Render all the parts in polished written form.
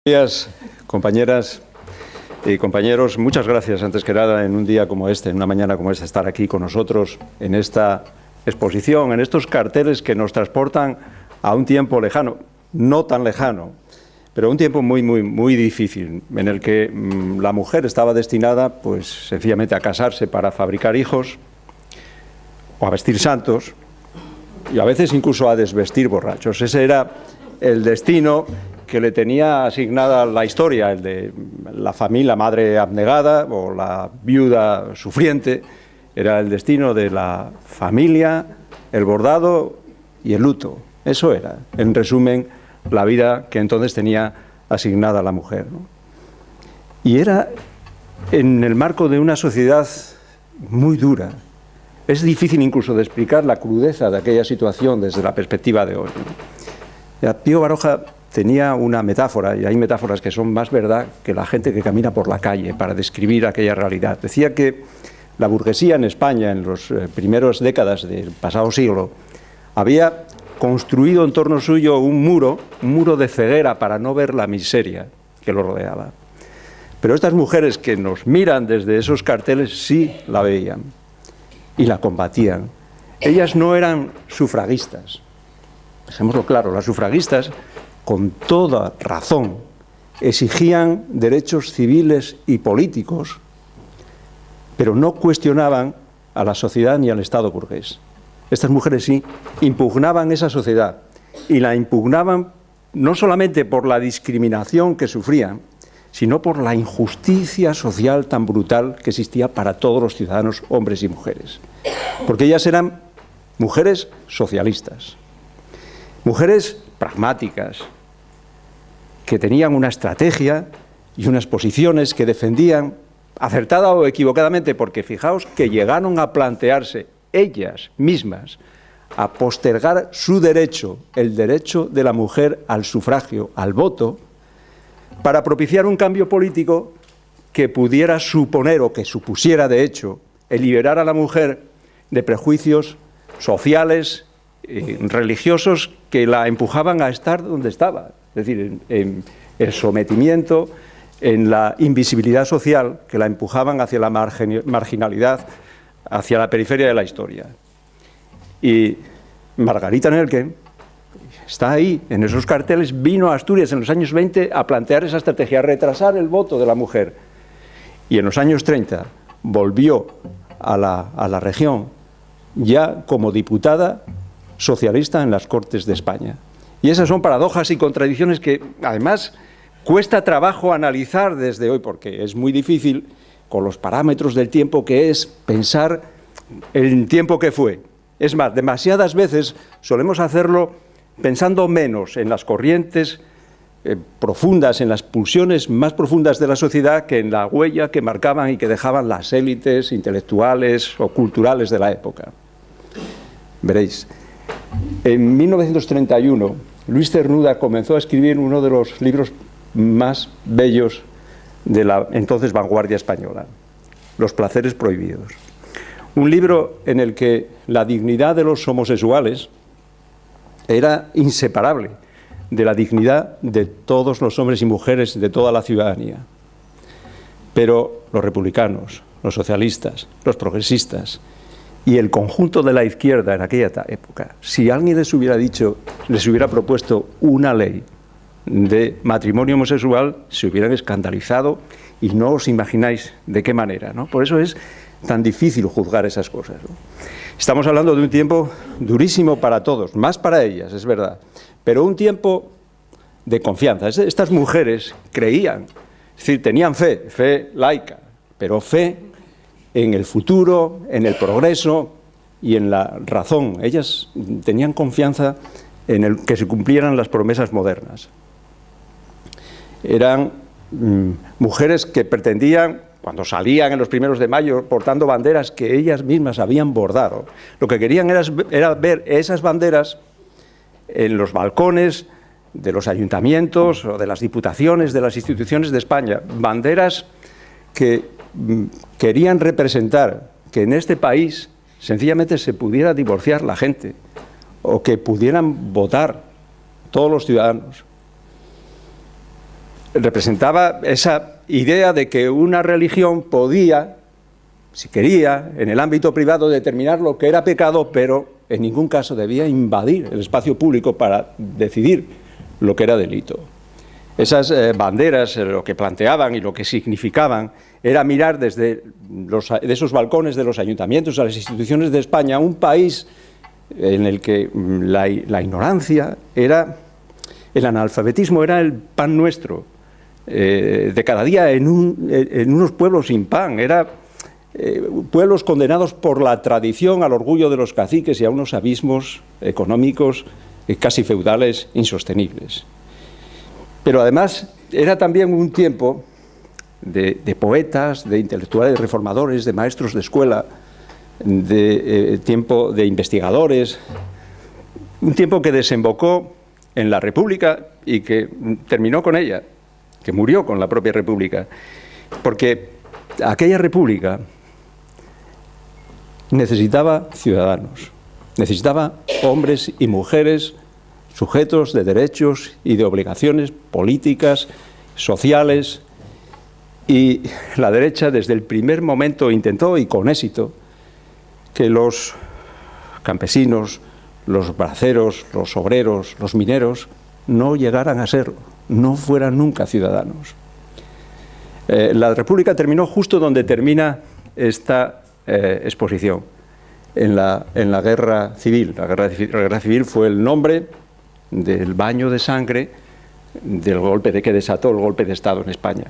Buenos días, compañeras y compañeros. Muchas gracias, antes que nada, en un día como este, en una mañana como esta, estar aquí con nosotros en esta exposición, en estos carteles que nos transportan a un tiempo lejano, no tan lejano, pero un tiempo muy difícil, en el que la mujer estaba destinada, pues, sencillamente a casarse para fabricar hijos o a vestir santos y a veces incluso a desvestir borrachos. Ese era el destino que le tenía asignada la historia, el de la familia, la madre abnegada o la viuda sufriente. Era el destino de la familia, el bordado y el luto. Eso era, en resumen, la vida que entonces tenía asignada la mujer, ¿no? Y era en el marco de una sociedad muy dura. Es difícil incluso de explicar la crudeza de aquella situación desde la perspectiva de hoy, ¿no? Pío Baroja tenía una metáfora, y hay metáforas que son más verdad que la gente que camina por la calle para describir aquella realidad. Decía que la burguesía en España, en las primeras décadas del pasado siglo, había construido en torno suyo un muro de ceguera para no ver la miseria que lo rodeaba. Pero estas mujeres que nos miran desde esos carteles sí la veían y la combatían. Ellas no eran sufragistas. Dejémoslo claro, las sufragistas, con toda razón, exigían derechos civiles y políticos, pero no cuestionaban a la sociedad ni al Estado burgués. Estas mujeres sí impugnaban esa sociedad, y la impugnaban no solamente por la discriminación que sufrían, sino por la injusticia social tan brutal que existía para todos los ciudadanos, hombres y mujeres. Porque ellas eran mujeres socialistas, mujeres pragmáticas, que tenían una estrategia y unas posiciones que defendían, acertada o equivocadamente, porque fijaos que llegaron a plantearse ellas mismas a postergar su derecho, el derecho de la mujer al sufragio, al voto, para propiciar un cambio político que pudiera suponer, o que supusiera de hecho, el liberar a la mujer de prejuicios sociales, religiosos, que la empujaban a estar donde estaba, es decir, en el sometimiento, en la invisibilidad social, que la empujaban hacia la marginalidad, hacia la periferia de la historia. Y Margarita Nelken está ahí, en esos carteles. Vino a Asturias en los años 20 a plantear esa estrategia, a retrasar el voto de la mujer. Y en los años 30 volvió a la región ya como diputada socialista en las Cortes de España. Y esas son paradojas y contradicciones que, además, cuesta trabajo analizar desde hoy, porque es muy difícil, con los parámetros del tiempo que es, pensar el tiempo que fue. Es más, demasiadas veces solemos hacerlo pensando menos en las corrientes profundas, en las pulsiones más profundas de la sociedad, que en la huella que marcaban y que dejaban las élites intelectuales o culturales de la época. Veréis. En 1931, Luis Cernuda comenzó a escribir uno de los libros más bellos de la entonces vanguardia española, Los placeres prohibidos. Un libro en el que la dignidad de los homosexuales era inseparable de la dignidad de todos los hombres y mujeres de toda la ciudadanía. Pero los republicanos, los socialistas, los progresistas y el conjunto de la izquierda en aquella época, si alguien les hubiera dicho, les hubiera propuesto una ley de matrimonio homosexual, se hubieran escandalizado, y no os imagináis de qué manera, ¿no? Por eso es tan difícil juzgar esas cosas, ¿no? Estamos hablando de un tiempo durísimo para todos, más para ellas, es verdad, pero un tiempo de confianza. Estas mujeres creían, es decir, tenían fe laica, pero fe en el futuro, en el progreso y en la razón. Ellas tenían confianza en el que se cumplieran las promesas modernas. Eran mujeres que pretendían, cuando salían en los 1 de mayo portando banderas que ellas mismas habían bordado, lo que querían era ver esas banderas en los balcones de los ayuntamientos o de las diputaciones, de las instituciones de España, banderas que querían representar que en este país sencillamente se pudiera divorciar la gente, o que pudieran votar todos los ciudadanos. representaba esa idea de que una religión podía, si quería, en el ámbito privado determinar lo que era pecado, pero en ningún caso debía invadir el espacio público para decidir lo que era delito. Esas banderas, lo que planteaban y lo que significaban era mirar desde de esos balcones de los ayuntamientos a las instituciones de España un país en el que la ignorancia era, el analfabetismo era el pan nuestro, de cada día en unos pueblos sin pan, pueblos condenados por la tradición al orgullo de los caciques y a unos abismos económicos casi feudales insostenibles. Pero además era también un tiempo de poetas, de intelectuales reformadores, de maestros de escuela, tiempo de investigadores, un tiempo que desembocó en la República y que terminó con ella, que murió con la propia República, porque aquella República necesitaba ciudadanos, necesitaba hombres y mujeres sujetos de derechos y de obligaciones políticas, sociales, y la derecha desde el primer momento intentó, y con éxito, que los campesinos, los braceros, los obreros, los mineros no llegaran a serlo, no fueran nunca ciudadanos. La República terminó justo donde termina esta exposición, en la Guerra Civil. La Guerra Civil fue el nombre del baño de sangre del golpe que desató el golpe de Estado en España.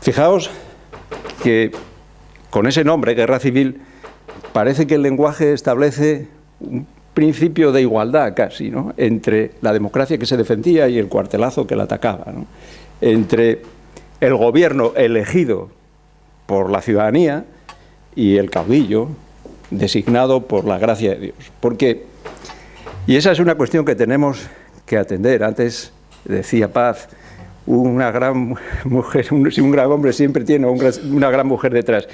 Fijaos que con ese nombre, Guerra Civil, parece que el lenguaje establece un principio de igualdad casi, ¿no?, entre la democracia que se defendía y el cuartelazo que la atacaba, ¿no?, entre el gobierno elegido por la ciudadanía y el caudillo designado por la gracia de Dios. Porque, y esa es una cuestión que tenemos que atender. Antes decía Paz, una gran mujer, un gran hombre siempre tiene una gran mujer detrás.